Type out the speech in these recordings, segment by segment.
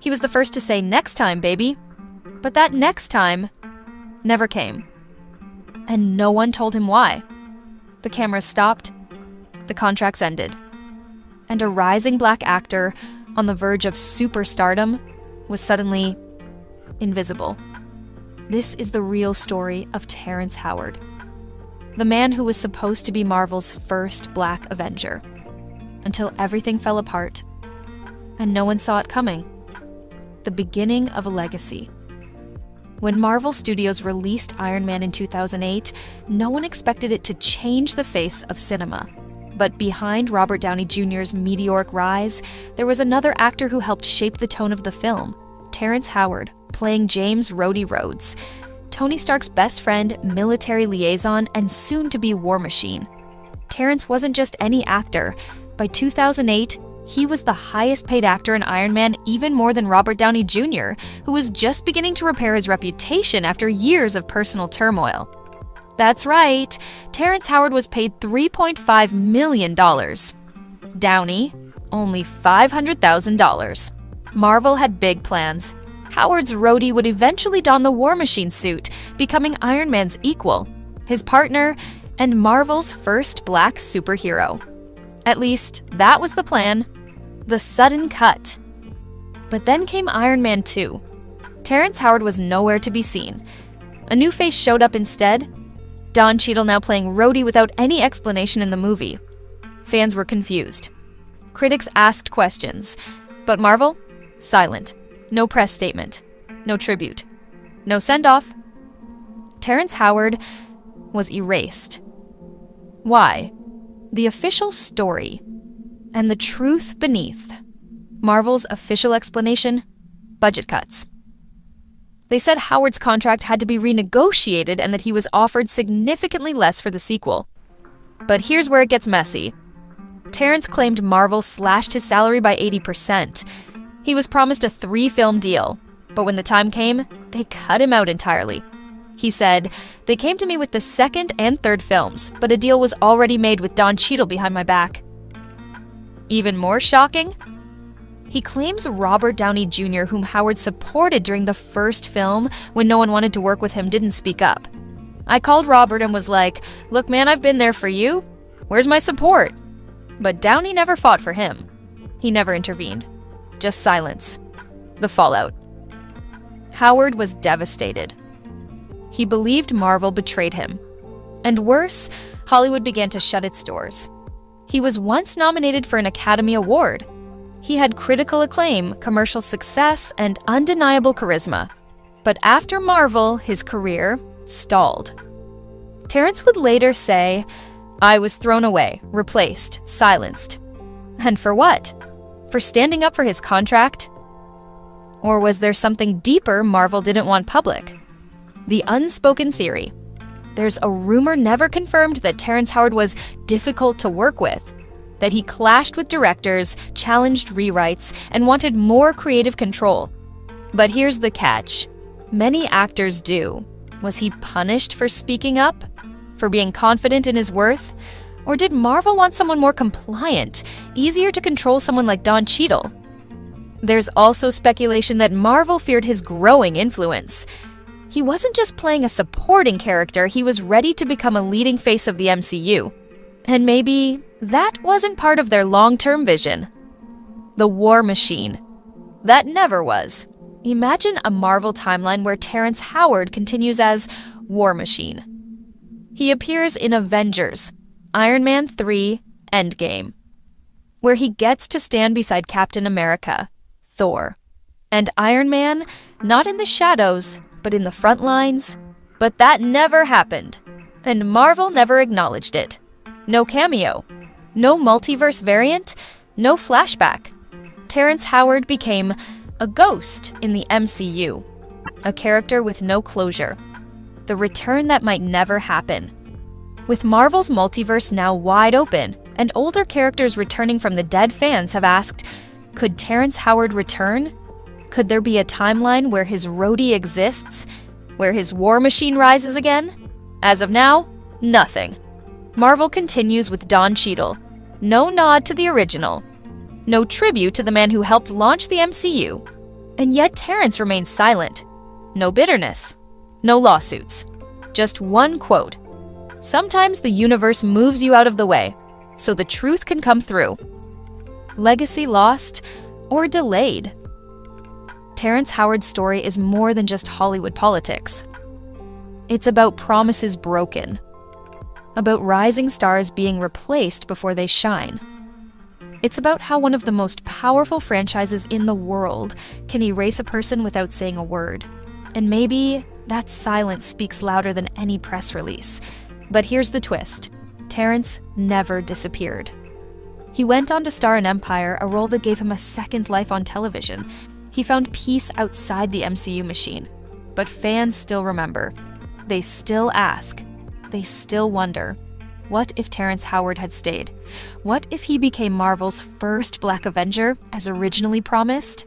He was the first to say, "Next time, baby." But that next time never came. And no one told him why. The cameras stopped, the contracts ended, and a rising Black actor on the verge of superstardom was suddenly invisible. This is the real story of Terrence Howard, the man who was supposed to be Marvel's first Black Avenger, until everything fell apart and no one saw it coming. The beginning of a legacy. When Marvel Studios released Iron Man in 2008, no one expected it to change the face of cinema. But behind Robert Downey Jr.'s meteoric rise, there was another actor who helped shape the tone of the film, Terrence Howard, playing James Rhodey Rhodes, Tony Stark's best friend, military liaison, and soon-to-be War Machine. Terrence wasn't just any actor. By 2008, he was the highest-paid actor in Iron Man, even more than Robert Downey Jr., who was just beginning to repair his reputation after years of personal turmoil. That's right, Terrence Howard was paid $3.5 million. Downey, only $500,000. Marvel had big plans. Howard's Rhodey would eventually don the War Machine suit, becoming Iron Man's equal, his partner, and Marvel's first Black superhero. At least, that was the plan. The sudden cut. But then came Iron Man 2. Terrence Howard was nowhere to be seen. A new face showed up instead. Don Cheadle now playing Rhodey without any explanation in the movie. Fans were confused. Critics asked questions. But Marvel? Silent. No press statement. No tribute. No send-off. Terrence Howard was erased. Why? The official story and the truth beneath. Marvel's official explanation? Budget cuts. They said Howard's contract had to be renegotiated and that he was offered significantly less for the sequel. But here's where it gets messy. Terrence claimed Marvel slashed his salary by 80%. He was promised a 3-film deal, but when the time came, they cut him out entirely. He said, "They came to me with the second and third films, but a deal was already made with Don Cheadle behind my back." Even more shocking? He claims Robert Downey Jr., whom Howard supported during the first film when no one wanted to work with him, didn't speak up. "I called Robert and was like, 'Look, man, I've been there for you. Where's my support?' But Downey never fought for him. He never intervened. Just silence. The fallout. Howard was devastated. He believed Marvel betrayed him. And worse, Hollywood began to shut its doors. He was once nominated for an Academy Award. He had critical acclaim, commercial success, and undeniable charisma. But after Marvel, his career stalled. Terrence would later say, "I was thrown away, replaced, silenced." And for what? For standing up for his contract? Or was there something deeper Marvel didn't want public? The unspoken theory. There's a rumor never confirmed that Terrence Howard was difficult to work with, that he clashed with directors, challenged rewrites, and wanted more creative control. But here's the catch. Many actors do. Was he punished for speaking up? For being confident in his worth? Or did Marvel want someone more compliant, easier to control, someone like Don Cheadle? There's also speculation that Marvel feared his growing influence. He wasn't just playing a supporting character, he was ready to become a leading face of the MCU. And maybe that wasn't part of their long-term vision. The War Machine. That never was. Imagine a Marvel timeline where Terrence Howard continues as War Machine. He appears in Avengers, Iron Man 3, Endgame, where he gets to stand beside Captain America, Thor, and Iron Man, not in the shadows, but in the front lines. But that never happened, and Marvel never acknowledged it. No cameo, no multiverse variant, no flashback. Terrence Howard became a ghost in the MCU, a character with no closure, the return that might never happen. With Marvel's multiverse now wide open and older characters returning from the dead, fans have asked, could Terrence Howard return? Could there be a timeline where his Rhodey exists? Where his War Machine rises again? As of now, nothing. Marvel continues with Don Cheadle. No nod to the original. No tribute to the man who helped launch the MCU. And yet Terrence remains silent. No bitterness. No lawsuits. Just one quote. "Sometimes the universe moves you out of the way, so the truth can come through." Legacy lost or delayed. Terrence Howard's story is more than just Hollywood politics. It's about promises broken. About rising stars being replaced before they shine. It's about how one of the most powerful franchises in the world can erase a person without saying a word. And maybe that silence speaks louder than any press release. But here's the twist. Terrence never disappeared. He went on to star in Empire, a role that gave him a second life on television. He found peace outside the MCU machine. But fans still remember. They still ask. They still wonder. What if Terrence Howard had stayed? What if he became Marvel's first Black Avenger, as originally promised?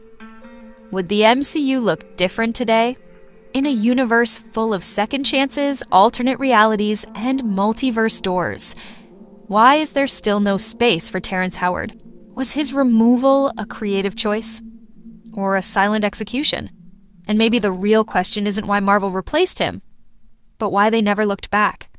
Would the MCU look different today? In a universe full of second chances, alternate realities, and multiverse doors. Why is there still no space for Terrence Howard? Was his removal a creative choice? Or a silent execution? And maybe the real question isn't why Marvel replaced him, but why they never looked back.